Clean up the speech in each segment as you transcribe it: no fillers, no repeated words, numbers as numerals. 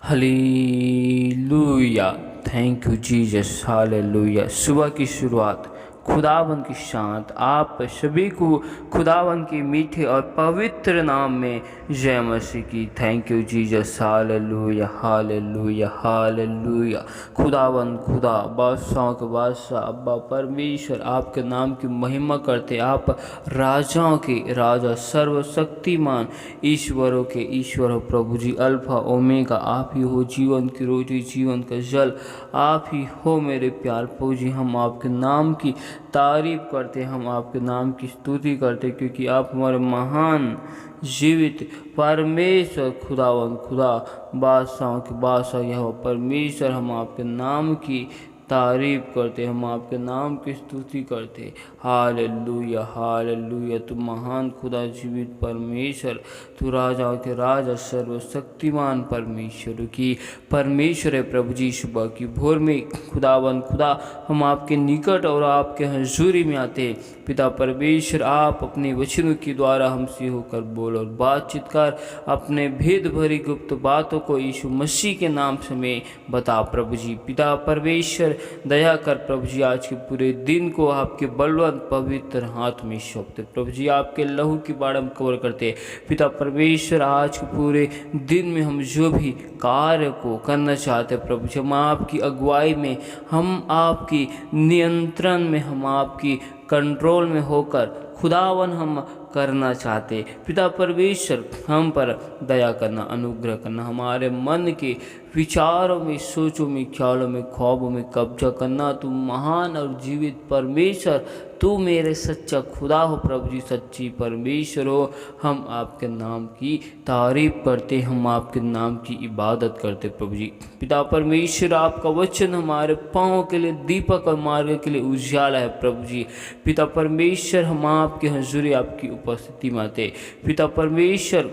Hallelujah. Thank you Jesus. Hallelujah. सुबह की शुरुआत खुदावन की शांत आप सभी को खुदावन के मीठे और पवित्र नाम में जय मसीह की। Thank you Jesus. Hallelujah hallelujah hallelujah. खुदावन खुदा बादशाहों के बादशाह अब्बा परमेश्वर आपके नाम की महिमा करते। आप राजाओं के राजा सर्वशक्तिमान ईश्वरों के ईश्वर हो प्रभु जी। अल्फा ओमेगा आप ही हो, जीवन की रोटी जीवन का जल आप ही हो मेरे प्यार प्रभु जी। हम आपके नाम की तारीफ करते, हम आपके नाम की स्तुति करते क्योंकि आप हमारे महान जीवित परमेश्वर खुदावन खुदा बादशाहों के बादशाह यह परमेश्वर। हम आपके नाम की तारीफ करते, हम आपके नाम की स्तुति करते। Hallelujah hallelujah. तू महान खुदा जीवित परमेश्वर, तू राजाओं के राजा सर्वशक्तिमान परमेश्वर की परमेश्वर है प्रभु जी। सुबह की भोर में खुदावन खुदा हम आपके निकट और आपके हजूरी में आते। पिता परमेश्वर आप अपने वचनों के द्वारा हमसे होकर बोल और बातचीत कर, अपने भेद भरी गुप्त बातों को यीशु मसीह के नाम से मैं बता प्रभु जी। पिता परमेश्वर दया कर प्रभु जी, आज के पूरे दिन को आपके बलवंत पवित्र हाथ में सौंपते प्रभु जी। आपके लहू की बाढ़ हम कवर करते पिता परमेश्वर। आज के पूरे दिन में हम जो भी कार्य को करना चाहते प्रभु जी, हम आपकी अगुवाई में, हम आपकी नियंत्रण में, हम आपकी कंट्रोल में होकर खुदावन हम करना चाहते। पिता परमेश्वर हम पर दया करना, अनुग्रह करना, हमारे मन के विचारों में, सोचों में, ख्यालों में, ख्वाबों में कब्जा करना। तू महान और जीवित परमेश्वर, तू मेरे सच्चा खुदा हो प्रभु जी, सच्ची परमेश्वर हो। हम आपके नाम की तारीफ करते, हम आपके नाम की इबादत करते प्रभु जी। पिता परमेश्वर आपका वचन हमारे पाँव के लिए दीपक और मार्ग के लिए उजाला है प्रभु जी। पिता परमेश्वर हम आपके हजूरी आपकी उपस्थिति में आते। पिता परमेश्वर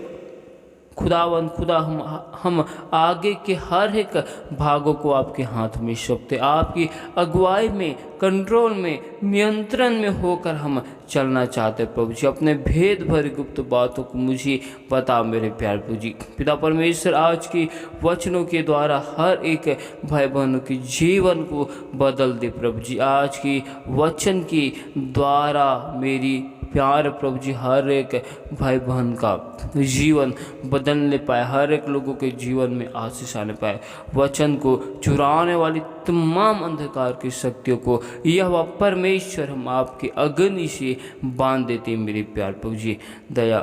खुदावन खुदा हम आगे के हर एक भागों को आपके हाथ में सौंपते। आपकी अगुवाई में, कंट्रोल में, नियंत्रण में होकर हम चलना चाहते प्रभु जी। अपने भेद भरी गुप्त बातों को मुझे बता मेरे प्यार प्रभु जी। पिता परमेश्वर आज की वचनों के द्वारा हर एक भाई बहनों के जीवन को बदल दे प्रभु जी। आज की वचन के द्वारा मेरी प्यार प्रभु जी हर एक भाई बहन का जीवन बदलने पाए, हर एक लोगों के जीवन में आशीष आने पाए। वचन को चुराने वाली तमाम अंधकार की शक्तियों को यह परमेश्वर हम आपके अग्नि से बांध देते मेरे प्यार प्रभु जी। दया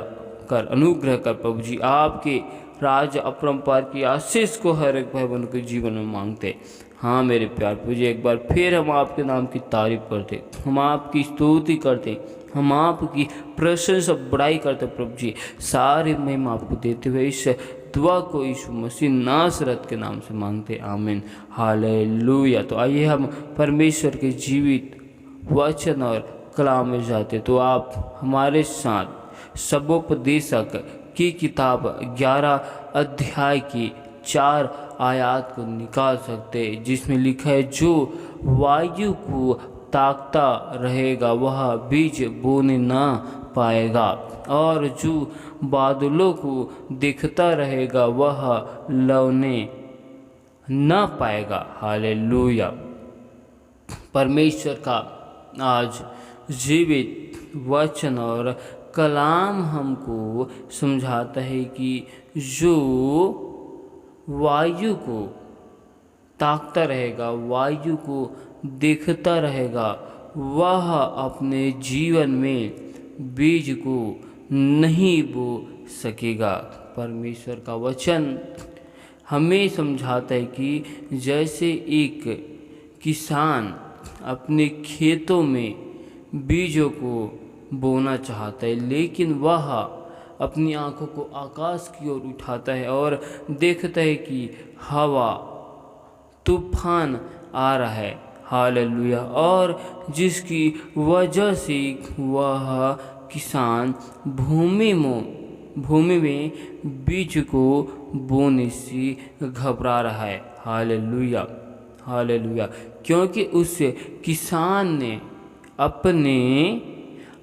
कर, अनुग्रह कर प्रभु जी। आपके राज अपरंपार की आशीष को हर एक भाई बहन के जीवन में मांगते। हाँ मेरे प्यार प्रभु जी, एक बार फिर हम आपके नाम की तारीफ करते, हम आपकी स्तुति करते, हम आपकी प्रशंसा बड़ाई करते प्रभु जी। सारी महिमा आपको देते हुए इस दुआ को यीशु मसीह नासरत के नाम से मांगते, आमीन हालेलुया। तो आइए हम परमेश्वर के जीवित वचन और कलाम में जाते। तो आप हमारे साथ सबोपदेशक की किताब 11 अध्याय की 4 आयत को निकाल सकते, जिसमें लिखा है, जो वायु को ताकता रहेगा वह बीज बोने ना पाएगा, और जो बादलों को देखता रहेगा वह लौने ना पाएगा। हालेलुया। परमेश्वर का आज जीवित वचन और कलाम हमको समझाता है कि जो वायु को ताकता रहेगा, वायु को देखता रहेगा, वह अपने जीवन में बीज को नहीं बो सकेगा। परमेश्वर का वचन हमें समझाता है कि जैसे एक किसान अपने खेतों में बीजों को बोना चाहता है, लेकिन वह अपनी आंखों को आकाश की ओर उठाता है और देखता है कि हवा, तूफान आ रहा है। हालेलुया। और जिसकी वजह से वह किसान भूमि में बीज को बोने से घबरा रहा है। Hallelujah hallelujah. क्योंकि उस किसान ने अपने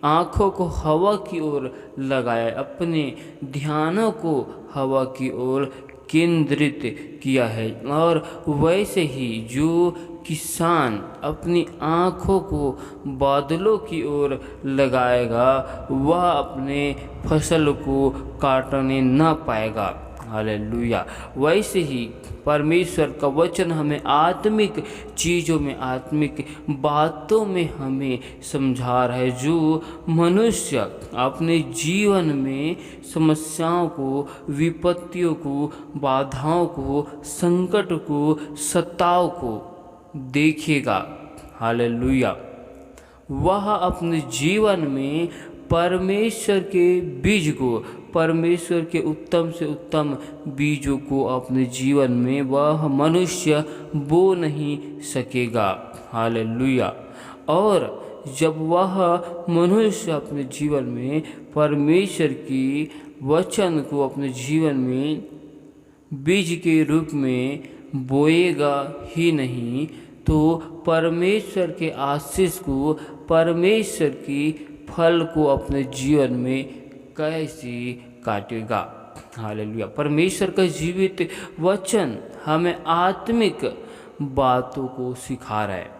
आँखों को हवा की ओर लगाया, अपने ध्यानों को हवा की ओर केंद्रित किया है। और वैसे ही जो किसान अपनी आँखों को बादलों की ओर लगाएगा, वह अपने फसल को काटने न पाएगा। हालेलुया। वैसे ही परमेश्वर का वचन हमें आत्मिक चीज़ों में, आत्मिक बातों में हमें समझा रहा है, जो मनुष्य अपने जीवन में समस्याओं को, विपत्तियों को, बाधाओं को, संकट को, सताव को देखेगा। हालेलुया। वह अपने जीवन में परमेश्वर के बीज को, परमेश्वर के उत्तम से उत्तम बीजों को अपने जीवन में वह मनुष्य बो नहीं सकेगा। हालेलुया। और जब वह मनुष्य अपने जीवन में परमेश्वर की वचन को अपने जीवन में बीज के रूप में बोएगा ही नहीं, तो परमेश्वर के आशीष को, परमेश्वर की फल को अपने जीवन में कैसे काटेगा। हालेलुया। परमेश्वर का जीवित वचन हमें आत्मिक बातों को सिखा रहा है।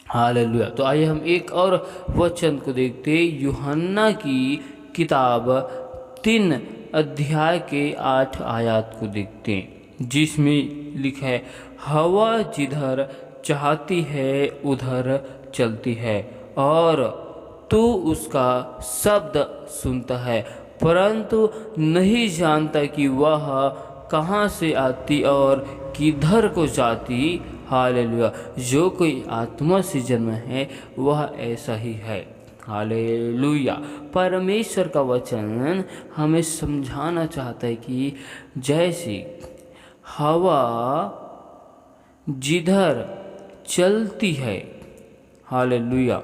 हालेलुया। तो आइए हम एक और वचन को देखते हैं। यूहन्ना की किताब 3 अध्याय के 8 आयत को देखते हैं, जिसमें लिखा है, हवा जिधर चाहती है उधर चलती है और तू उसका शब्द सुनता है, परंतु नहीं जानता कि वह कहाँ से आती और किधर को जाती। हालेलुया। जो कोई आत्मा से जन्म है वह ऐसा ही है। हालेलुया। परमेश्वर का वचन हमें समझाना चाहता है कि जैसे हवा जिधर चलती है, हालेलुया,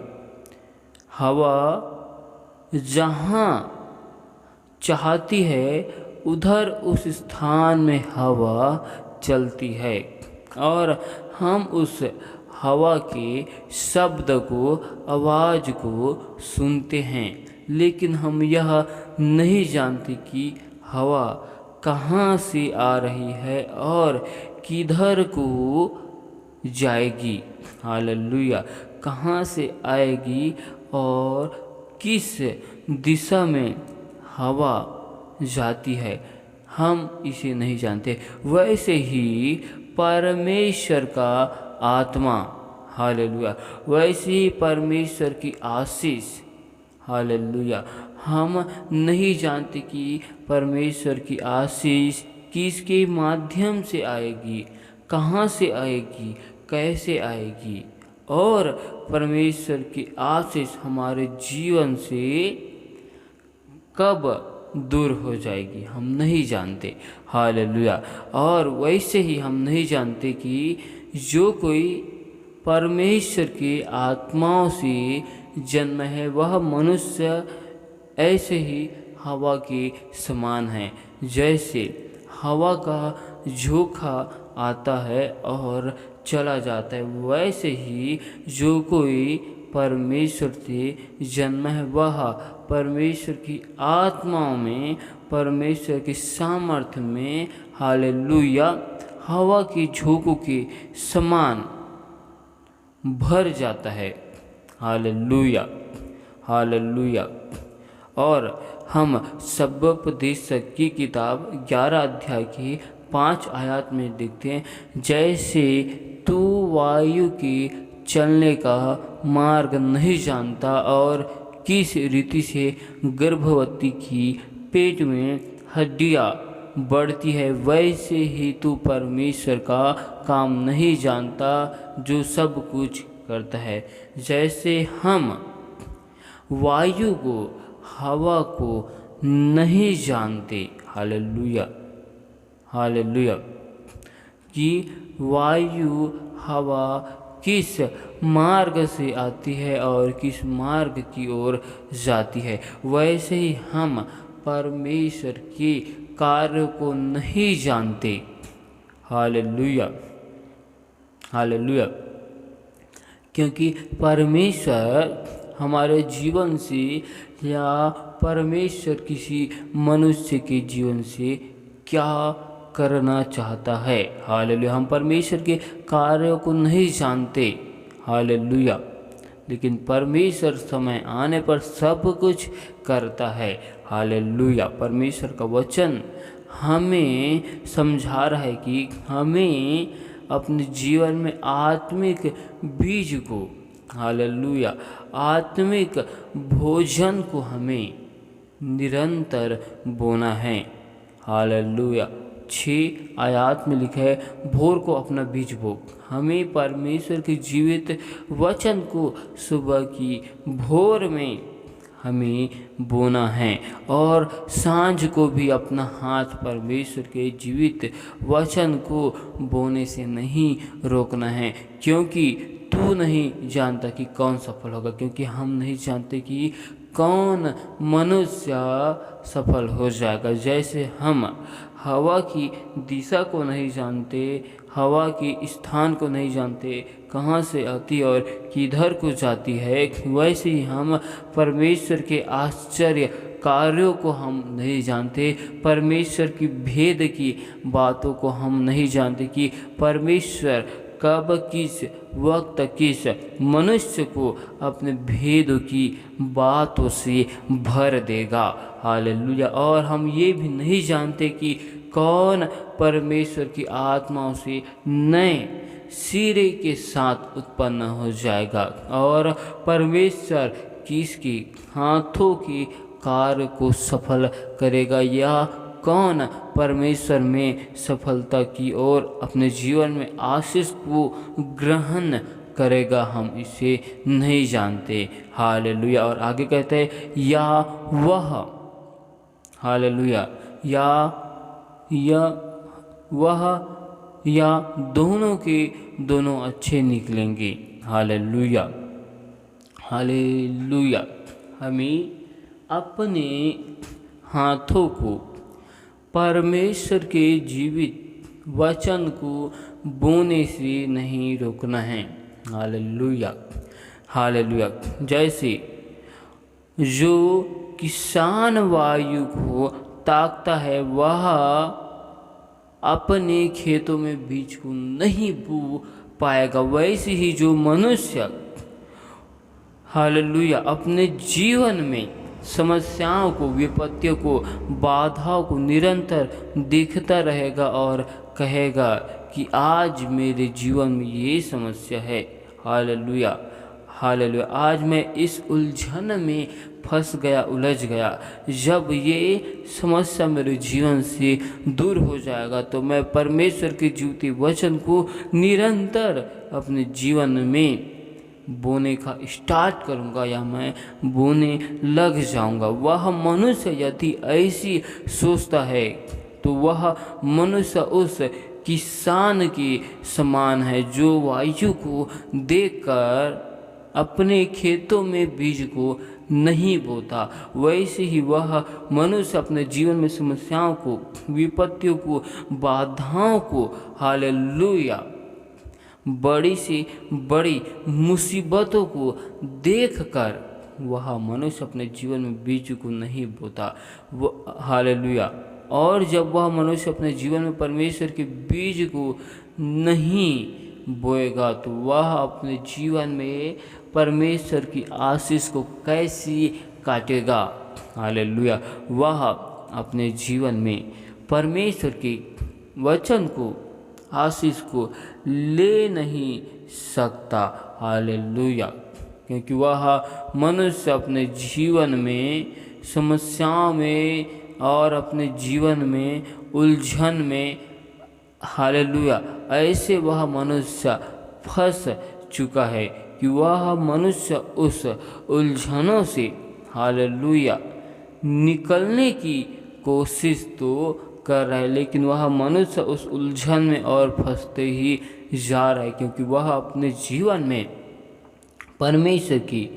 हवा जहाँ चाहती है उधर उस स्थान में हवा चलती है, और हम उस हवा के शब्द को, आवाज़ को सुनते हैं, लेकिन हम यह नहीं जानते कि हवा कहाँ से आ रही है और किधर को जाएगी। हालेलुया। कहाँ से आएगी और किस दिशा में हवा जाती है, हम इसे नहीं जानते। वैसे ही परमेश्वर का आत्मा, हालेलुया, वैसे ही परमेश्वर की आशीष, हालेलुया, हम नहीं जानते कि परमेश्वर की आशीष किसके माध्यम से आएगी, कहाँ से आएगी, कैसे आएगी, और परमेश्वर की आशीष हमारे जीवन से कब दूर हो जाएगी, हम नहीं जानते। हालेलुया। और वैसे ही हम नहीं जानते कि जो कोई परमेश्वर की आत्माओं से जन्म है वह मनुष्य ऐसे ही हवा के समान है। जैसे हवा का झोंका आता है और चला जाता है, वैसे ही जो कोई परमेश्वर से जन्म है वह परमेश्वर की आत्माओं में, परमेश्वर के सामर्थ्य में, हालेलुया, हवा के झोंकों के समान भर जाता है। हालेलुया। हालेलुया। और हम सब्बोपदेशक की किताब 11 अध्याय की 5 आयत में देखते हैं, जैसे तू वायु के चलने का मार्ग नहीं जानता और किस रीति से गर्भवती की पेट में हड्डियाँ बढ़ती है, वैसे ही तू परमेश्वर का काम नहीं जानता जो सब कुछ करता है। जैसे हम वायु को, हवा को नहीं जानते, हालेलुया, हालेलुया, कि वायु, हवा किस मार्ग से आती है और किस मार्ग की ओर जाती है, वैसे ही हम परमेश्वर के कार्य को नहीं जानते। हालेलुया। हालेलुया। क्योंकि परमेश्वर हमारे जीवन से या परमेश्वर किसी मनुष्य के जीवन से क्या करना चाहता है। हालेलुया। हम परमेश्वर के कार्यों को नहीं जानते। हालेलुया। लेकिन परमेश्वर समय आने पर सब कुछ करता है। हालेलुया। परमेश्वर का वचन हमें समझा रहा है कि हमें अपने जीवन में आत्मिक बीज को, हालेलुया, आत्मिक भोजन को हमें निरंतर बोना है। हालेलुया। 6 आयत में लिखा है, भोर को अपना बीज बो। हमें परमेश्वर के जीवित वचन को सुबह की भोर में हमें बोना है और सांझ को भी अपना हाथ परमेश्वर के जीवित वचन को बोने से नहीं रोकना है, क्योंकि तू नहीं जानता कि कौन सफल होगा। क्योंकि हम नहीं जानते कि कौन मनुष्य सफल हो जाएगा। जैसे हम हवा की दिशा को नहीं जानते, हवा की स्थान को नहीं जानते, कहाँ से आती और किधर को जाती है, वैसे ही हम परमेश्वर के आश्चर्य कार्यों को हम नहीं जानते, परमेश्वर की भेद की बातों को हम नहीं जानते कि परमेश्वर कब किस वक्त किस मनुष्य को अपने भेदों की बातों से भर देगा। हालेलुया। और हम ये भी नहीं जानते कि कौन परमेश्वर की आत्माओं से नए सिरे के साथ उत्पन्न हो जाएगा और परमेश्वर किसके हाथों के कार्य को सफल करेगा, या कौन परमेश्वर में सफलता की ओर अपने जीवन में आशीष को ग्रहण करेगा, हम इसे नहीं जानते। हालेलुया। और आगे कहते हैं, या वह, हालेलुया, या दोनों के दोनों अच्छे निकलेंगे। हालेलुया। हालेलुया। हमें अपने हाथों को परमेश्वर के जीवित वचन को बोने से नहीं रोकना है। हालेलुया। हालेलुया। जैसे जो किसान वायु को ताकता है वह अपने खेतों में बीज को नहीं बो पाएगा, वैसे ही जो मनुष्य, हालेलुया, अपने जीवन में समस्याओं को, विपत्तियों को, बाधाओं को निरंतर देखता रहेगा और कहेगा कि आज मेरे जीवन में ये समस्या है। हालेलुया। हालेलुया। आज मैं इस उलझन में फंस गया, उलझ गया। जब ये समस्या मेरे जीवन से दूर हो जाएगा तो मैं परमेश्वर के जीवित वचन को निरंतर अपने जीवन में बोने का स्टार्ट करूंगा, या मैं बोने लग जाऊंगा। वह मनुष्य यदि ऐसी सोचता है तो वह मनुष्य उस किसान के समान है जो वायु को देखकर अपने खेतों में बीज को नहीं बोता। वैसे ही वह मनुष्य अपने जीवन में समस्याओं को, विपत्तियों को, बाधाओं को, हालेलुया, बड़ी से बड़ी मुसीबतों को देखकर वह मनुष्य अपने जीवन में बीज को नहीं बोता। हालेलुया। और जब वह मनुष्य अपने जीवन में परमेश्वर के बीज को नहीं बोएगा तो वह अपने जीवन में परमेश्वर की आशीष को कैसे काटेगा। हालेलुया। वह अपने जीवन में परमेश्वर के वचन को, आशीष को ले नहीं सकता। हालेलुया। क्योंकि वह मनुष्य अपने जीवन में समस्याओं में और अपने जीवन में उलझन में, हालेलुया, ऐसे वह मनुष्य फंस चुका है कि वह मनुष्य उस उलझनों से, हालेलुया, निकलने की कोशिश तो कर रहा है, लेकिन वह मनुष्य उस उलझन में और फंसते ही जा रहा है, क्योंकि वह अपने जीवन में परमेश्वर की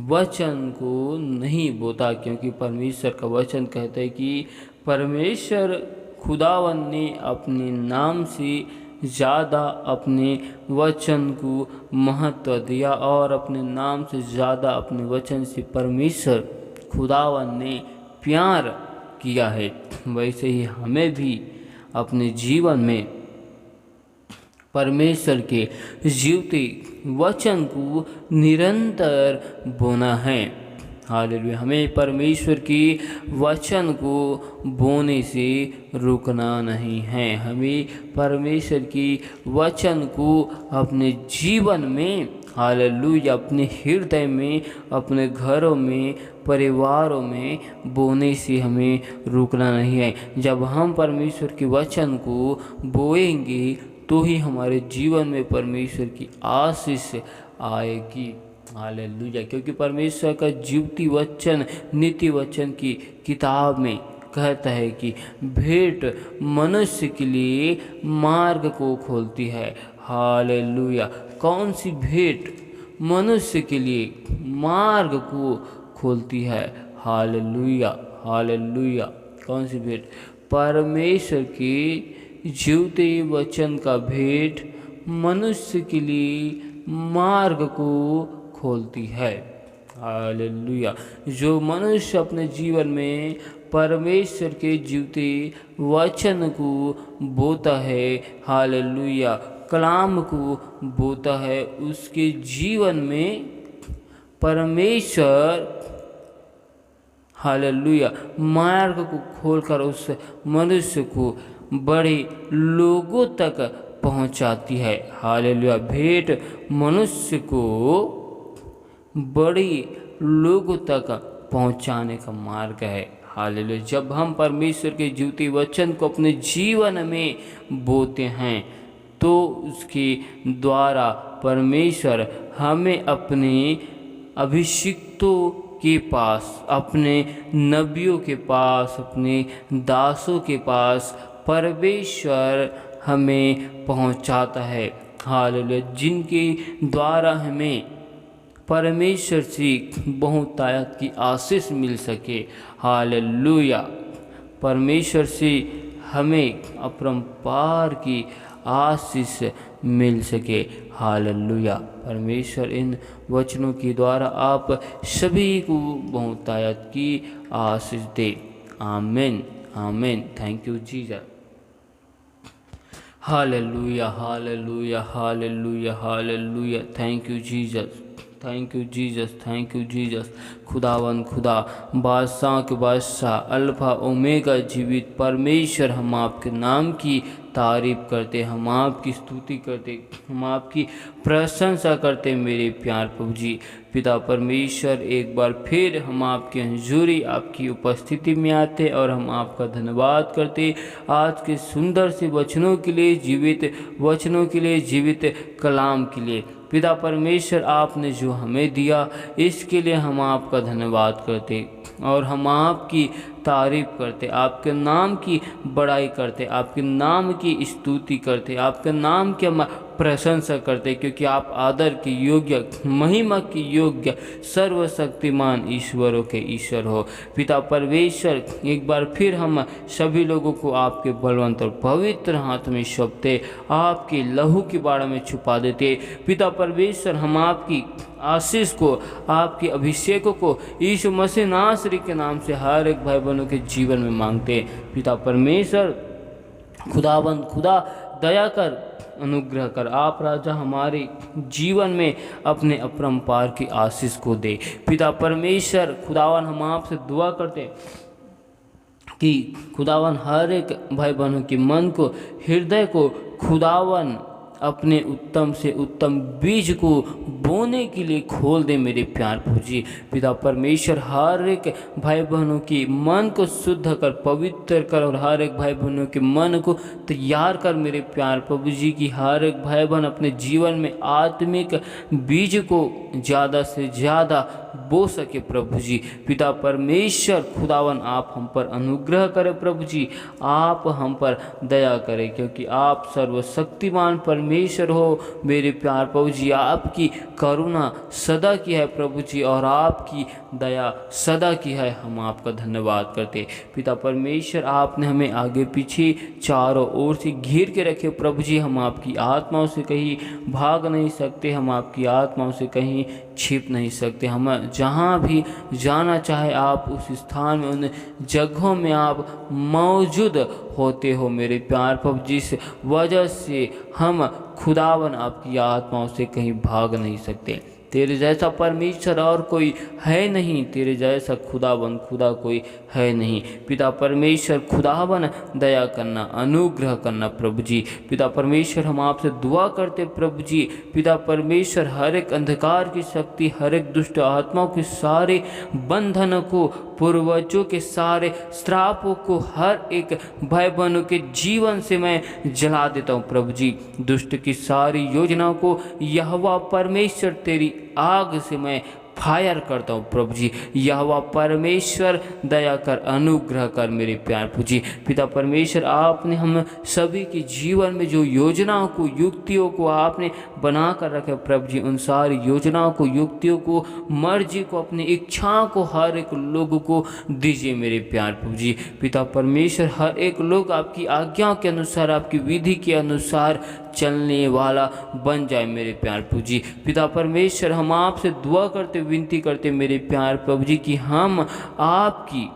वचन को नहीं बोता। क्योंकि परमेश्वर का वचन कहता है कि परमेश्वर खुदावन ने अपने नाम से ज़्यादा अपने वचन को महत्व दिया और अपने नाम से ज़्यादा अपने वचन से परमेश्वर खुदावन ने प्यार किया है। वैसे ही हमें भी अपने जीवन में परमेश्वर के जीवते वचन को निरंतर बोना है। हालेलुया। हमें परमेश्वर की वचन को बोने से रुकना नहीं है। हमें परमेश्वर की वचन को अपने जीवन में, हालेलुया, अपने हृदय में, अपने घरों में, परिवारों में बोने से हमें रुकना नहीं है। जब हम परमेश्वर के वचन को बोएंगे तो ही हमारे जीवन में परमेश्वर की आशीष आएगी। हालेलुया। क्योंकि परमेश्वर का जीवती वचन नीति वचन की किताब में कहता है कि भेंट मनुष्य के लिए मार्ग को खोलती है। हालेलुया। कौन सी भेंट मनुष्य के लिए मार्ग को खोलती है? Hallelujah, hallelujah. कौन सी भेंट? परमेश्वर के जीवते वचन का भेंट मनुष्य के लिए मार्ग को खोलती है। हालेलुया। जो मनुष्य अपने जीवन में परमेश्वर के जीवते वचन को बोता है, हालेलुया, कलाम को बोता है, उसके जीवन में परमेश्वर, हालेलुया, मार्ग को खोलकर उस मनुष्य को बड़े लोगों तक पहुंचाती है। हालेलुया। भेंट मनुष्य को बड़ी लोगों तक पहुंचाने का मार्ग है। हालेलुया। जब हम परमेश्वर के जीवते वचन को अपने जीवन में बोते हैं तो उसके द्वारा परमेश्वर हमें अपने अभिषिक्तों के पास, अपने नबियों के पास, अपने दासों के पास परमेश्वर हमें पहुंचाता है। हालेलुया। जिनके द्वारा हमें परमेश्वर से बहुतायत की आशीष मिल सके। हालेलुया। परमेश्वर से हमें अपरंपार की आशीष मिल सके। हालेलुया। परमेश्वर इन वचनों के द्वारा आप सभी को बहुतायत की आशीष दे। आमीन, आमीन। Thank you Jesus. Hallelujah, hallelujah, hallelujah, hallelujah. Thank you Jesus, thank you Jesus, thank you Jesus. खुदावन खुदा, बादशाह के बादशाह, अल्फा ओमेगा जीवित परमेश्वर, हम आपके नाम की तारीफ करते, हम आपकी स्तुति करते, हम आपकी प्रशंसा करते मेरे प्यार प्रभु जी। पिता परमेश्वर, एक बार फिर हम आपके हजूरी, आपकी उपस्थिति में आते और हम आपका धन्यवाद करते आज के सुंदर से वचनों के लिए, जीवित वचनों के लिए, जीवित कलाम के लिए। पिता परमेश्वर, आपने जो हमें दिया इसके लिए हम आपका धन्यवाद करते और हम आपकी तारीफ करते, आपके नाम की बड़ाई करते, आपके नाम की स्तुति करते, आपके नाम की हम प्रशंसा करते, क्योंकि आप आदर के योग्य, महिमा के योग्य, सर्वशक्तिमान ईश्वरों के ईश्वर हो। पिता परमेश्वर, एक बार फिर हम सभी लोगों को आपके बलवंत और पवित्र हाथ में सौंपते, आपके लहू के बाढ़ में छुपा देते। पिता परमेश्वर, हम आपकी आशीष को, आपके अभिषेकों को यीशु मसीह नासरी के नाम से हर एक भाई बहनों के जीवन में मांगते। पिता परमेश्वर, खुदाबंद खुदा, दया कर, अनुग्रह कर, आप राजा हमारे जीवन में अपने अपरंपार की आशीष को दे। पिता परमेश्वर, खुदावन, हम आपसे दुआ करते कि खुदावन हर एक भाई बहनों के मन को, हृदय को, खुदावन अपने उत्तम से उत्तम बीज को बोने के लिए खोल दे मेरे प्यार प्रभु जी। पिता परमेश्वर, हर एक भाई बहनों की मन को शुद्ध कर, पवित्र कर और हर एक भाई बहनों के मन को तैयार कर मेरे प्यार प्रभु जी की हर एक भाई बहन अपने जीवन में आत्मिक बीज को ज़्यादा से ज़्यादा बो सके प्रभु जी। पिता परमेश्वर, खुदावन, आप हम पर अनुग्रह करें प्रभु जी, आप हम पर दया करें, क्योंकि आप सर्वशक्तिमान परमेश्वर हो मेरे प्यार प्रभु जी। आपकी करुणा सदा की है प्रभु जी और आपकी दया सदा की है। हम आपका धन्यवाद करते। पिता परमेश्वर, आपने हमें आगे पीछे चारों ओर से घेर के रखे प्रभु जी। हम आपकी आत्माओं से कहीं भाग नहीं सकते, हम आपकी आत्माओं से कहीं छिप नहीं सकते। हम जहाँ भी जाना चाहे आप उस स्थान में, उन जगहों में आप मौजूद होते हो मेरे प्यार प्रभु, जिस वजह से हम खुदावन आपकी आत्माओं से कहीं भाग नहीं सकते। तेरे जैसा परमेश्वर और कोई है नहीं, तेरे जैसा खुदावन खुदा कोई है नहीं। पिता परमेश्वर खुदावन दया करना, अनुग्रह करना प्रभु जी। पिता परमेश्वर हम आपसे दुआ करते प्रभु जी। पिता परमेश्वर हर एक अंधकार की शक्ति, हर एक दुष्ट आत्माओं के सारे बंधनों को, पूर्वजों के सारे श्रापों को, हर एक भाई बहनों के जीवन से मैं जला देता हूँ प्रभु जी। दुष्ट की सारी योजनाओं को यहोवा परमेश्वर तेरी आग से मैं फायर करता हूँ प्रभु जी। यहोवा परमेश्वर दया कर, अनुग्रह कर मेरे प्यार प्रभु जी। पिता परमेश्वर आपने हम सभी के जीवन में जो योजनाओं को, युक्तियों को आपने बना कर रखे प्रभु जी, उन सारी योजनाओं को, युक्तियों को, मर्जी को, अपनी इच्छाओं को हर एक लोगों को दीजिए मेरे प्यार प्रभु जी। पिता परमेश्वर हर एक लोग आपकी आज्ञाओं के अनुसार, आपकी विधि के अनुसार चलने वाला बन जाए मेरे प्यार प्रभु जी। पिता परमेश्वर हम आपसे दुआ करते, विनती करते मेरे प्यार प्रभु जी कि हम आपकी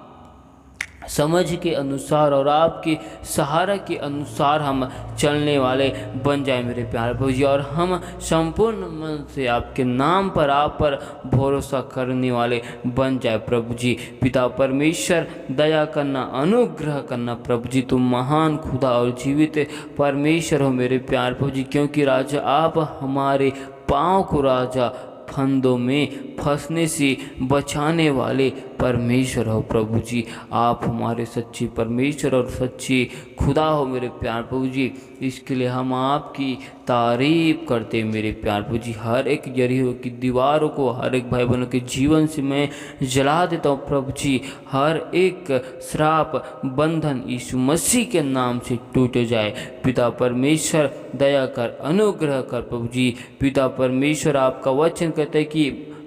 समझ के अनुसार और आपके सहारा के अनुसार हम चलने वाले बन जाए मेरे प्यार प्रभु जी, और हम संपूर्ण मन से आपके नाम पर, आप पर भरोसा करने वाले बन जाए प्रभु जी। पिता परमेश्वर दया करना, अनुग्रह करना प्रभु जी। तुम महान खुदा और जीवित परमेश्वर हो मेरे प्यार प्रभु जी, क्योंकि राजा आप हमारे पाँव को राजा फंदों में फंसने से बचाने वाले परमेश्वर हो प्रभु जी। आप हमारे सच्चे परमेश्वर और सच्चे खुदा हो मेरे प्यार प्रभु जी। इसके लिए हम आपकी तारीफ करते हैं मेरे प्यार प्रभु जी। हर एक यरीहो की दीवारों को, हर एक भाई बहनों के जीवन से मैं जला देता हूँ प्रभु जी। हर एक श्राप बंधन यीशु मसीह के नाम से टूट जाए। पिता परमेश्वर दया कर, अनुग्रह कर प्रभु जी। पिता परमेश्वर आपका वचन कहता है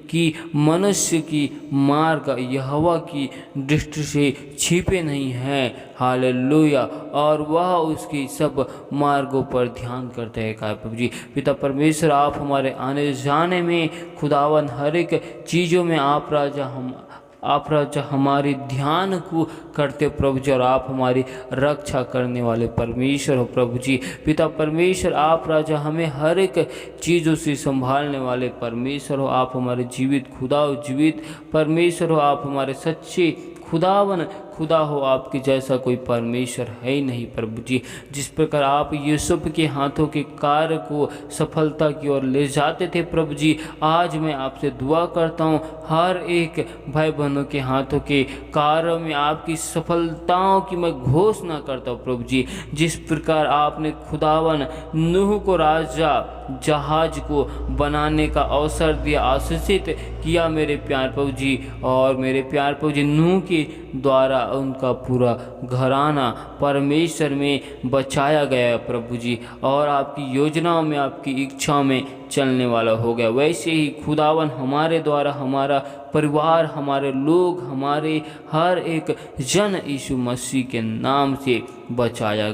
कि मनुष्य की मार्ग यहोवा की दृष्टि से छिपे नहीं हैं, हालेलुया, और वह उसकी सब मार्गों पर ध्यान करते हैं प्रभु जी। पिता परमेश्वर आप हमारे आने जाने में खुदावन हर एक चीज़ों में आप राजा हमारे ध्यान को करते प्रभु जी, और आप हमारी रक्षा करने वाले परमेश्वर हो प्रभु जी। पिता परमेश्वर आप राजा हमें हर एक चीज़ों से संभालने वाले परमेश्वर हो। आप हमारे जीवित खुदा हो, जीवित परमेश्वर हो। आप हमारे सच्चे खुदा हो। आपके जैसा कोई परमेश्वर है ही नहीं प्रभु जी। जिस प्रकार आप यूसुफ के हाथों के कार्य को सफलता की ओर ले जाते थे प्रभु जी, आज मैं आपसे दुआ करता हूँ हर एक भाई बहनों के हाथों के कार्यों में आपकी सफलताओं की मैं घोषणा करता हूँ प्रभु जी। जिस प्रकार आपने खुदावन नूह को राजा जहाज को बनाने का अवसर दिया, आशीषित किया मेरे प्यार प्रभु जी, और मेरे प्यार प्रभु जी नूह के द्वारा उनका पूरा घराना परमेश्वर में बचाया गया प्रभु जी, और आपकी योजनाओं में, आपकी इच्छाओं में चलने वाला हो गया। वैसे ही खुदावन हमारे द्वारा हमारा परिवार, हमारे लोग, हमारे हर एक जन यीशु मसीह के नाम से बचाया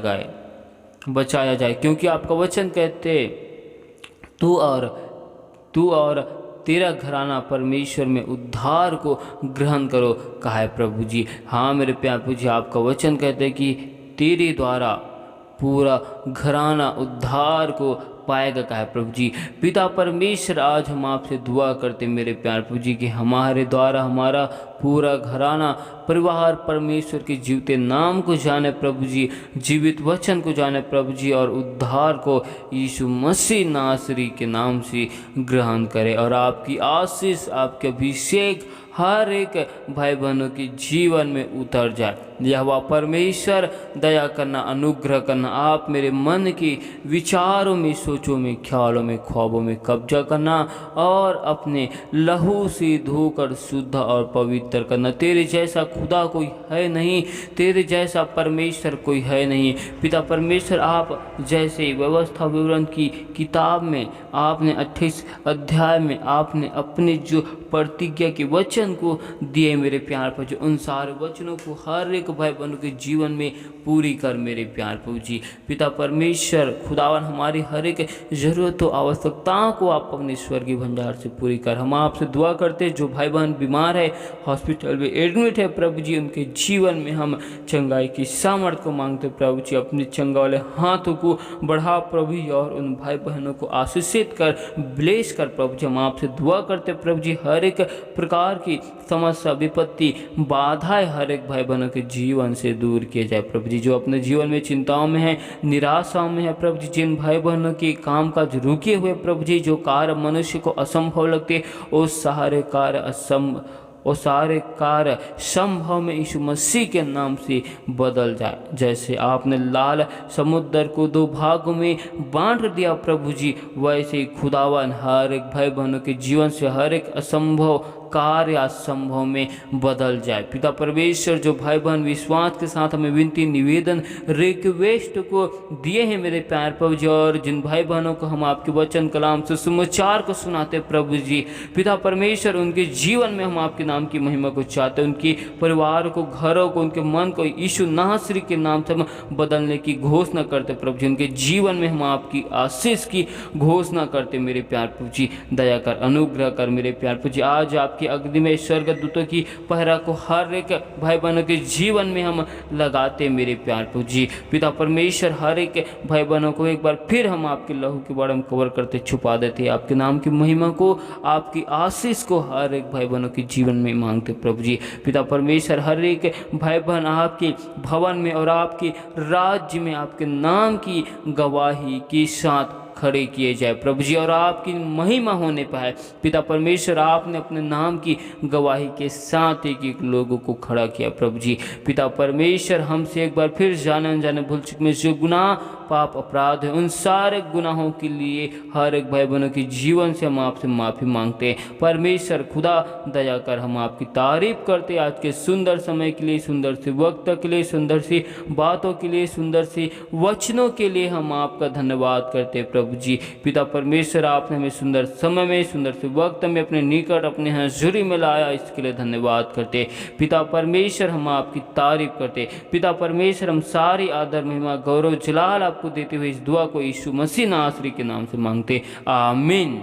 जाए, क्योंकि आपका वचन कहते तू और तेरा घराना परमेश्वर में उद्धार को ग्रहण करो कहा है प्रभु जी। हाँ मेरे प्यार प्रभु जी, आपका वचन कहते हैं कि तेरे द्वारा पूरा घराना उद्धार को पाएगा कहा है प्रभु जी। पिता परमेश्वर आज हम आपसे दुआ करते मेरे प्यार प्रभु जी कि हमारे द्वारा हमारा पूरा घराना परिवार परमेश्वर के जीवते नाम को जाने प्रभु जी, जीवित वचन को जाने प्रभु जी, और उद्धार को यीशु मसीह नासरी के नाम से ग्रहण करे, और आपकी आशीष, आपके अभिषेक हर एक भाई बहनों के जीवन में उतर जाए। यहोवा परमेश्वर दया करना, अनुग्रह करना, आप मेरे मन के विचारों में, सोचों में, ख्यालों में, ख्वाबों में कब्जा करना, और अपने लहू से धोकर शुद्ध और पवित्र करना। तेरे जैसा खुदा कोई है नहीं, तेरे जैसा परमेश्वर कोई है नहीं। पिता परमेश्वर आप जैसे व्यवस्था विवरण की किताब में आपने 28 अध्याय में आपने अपने जो प्रतिज्ञा के वचन वचन को दिए मेरे प्यार प्रभु जी, उन सारे वचनों को हर एक भाई बहनों के जीवन में पूरी कर मेरे प्यार प्रभु जी। पिता परमेश्वर खुदावन हमारी हर एक ज़रूरतों आवश्यकताओं को आप अपने स्वर्गीय भंडार से पूरी कर। हम आपसे दुआ करते जो भाई बहन बीमार है, हॉस्पिटल में एडमिट है प्रभु जी, उनके जीवन में हम चंगाई की सामर्थ्य को मांगते प्रभु जी। अपने चंगा वाले हाथों को बढ़ा प्रभु जी और उन भाई बहनों को आशीषित कर, ब्लेस कर प्रभु जी। हम आपसे दुआ करते प्रभु जी हर एक प्रकार की समस्या, विपत्ति, बाधाएं हर एक भाई बहनों के जीवन से दूर किए जाए प्रभु जी। जो अपने जीवन में चिंताओं में है, निराशाओं में है प्रभु जी, जिन भाई बहनों के काम काज रुके हुए प्रभु जी, जो कार्य मनुष्य को असंभव लगते वो सारे कार्य संभव में यीशु मसीह के नाम से बदल जाए। जैसे आपने लाल समुद्र को दो भागों में बांट दिया प्रभु जी, वैसे ही खुदावन हर एक भाई बहनों के जीवन से हर एक असंभव कार्य असंभव में बदल जाए। पिता परमेश्वर जो भाई बहन विश्वास के साथ हमें विनती, निवेदन, रिक्वेस्ट को दिए हैं मेरे प्यार प्रभु जी, और जिन भाई बहनों को हम आपके वचन कलाम से समाचार को सुनाते प्रभु जी, पिता परमेश्वर उनके जीवन में हम आपके नाम की महिमा को चाहते हैं। उनके परिवार को, घरों को, उनके मन को यीशु नासरी के नाम से हम बदलने की घोषणा करते प्रभु जी। उनके जीवन में हम आपकी आशीष की घोषणा करते मेरे प्यार प्रभु जी। दया कर, अनुग्रह कर मेरे प्यार प्रभु जी। आज आपकी अग्नि में स्वर्गदूतों की पहरा को हर एक भाई बहनों के जीवन में हम लगाते मेरे प्यार प्रभु जी। पिता परमेश्वर हर एक भाई बहनों को एक बार फिर हम आपके लहू के बारे में कवर करते, छुपा देते। आपके नाम की महिमा को, आपकी आशीष को हर एक भाई बहनों के जीवन में मांगते प्रभु जी। पिता परमेश्वर हर एक भाई बहन आपके भवन में और आपके राज्य में आपके नाम की गवाही के साथ खड़े किए जाए प्रभु जी, और आपकी महिमा होने पाए। पिता परमेश्वर आपने अपने नाम की गवाही के साथ एक एक लोगों को खड़ा किया प्रभु जी। पिता परमेश्वर हमसे एक बार फिर जाने अनजाने भूल चुक में जो गुनाह, पाप, अपराध है, उन सारे गुनाहों के लिए हर एक भाई बहनों के जीवन से हम आपसे माफ़ी मांगते हैं। परमेश्वर खुदा दया कर, हम आपकी तारीफ करते आज के सुंदर समय के लिए, सुंदर से वक्त के लिए, सुंदर सी बातों के लिए, सुंदर सी वचनों के लिए हम आपका धन्यवाद करते प्रभु जी। पिता परमेश्वर आपने हमें सुंदर समय में, सुंदर से वक्त में अपने निकट, अपने हजूरी में लाया, इसके लिए धन्यवाद करते। पिता परमेश्वर हम आपकी तारीफ करते। पिता परमेश्वर हम सारी आदर, महिमा, गौरव, जलाल आपको देते हुए इस दुआ को यीशु मसीह नासरी के नाम से मांगते, आमीन।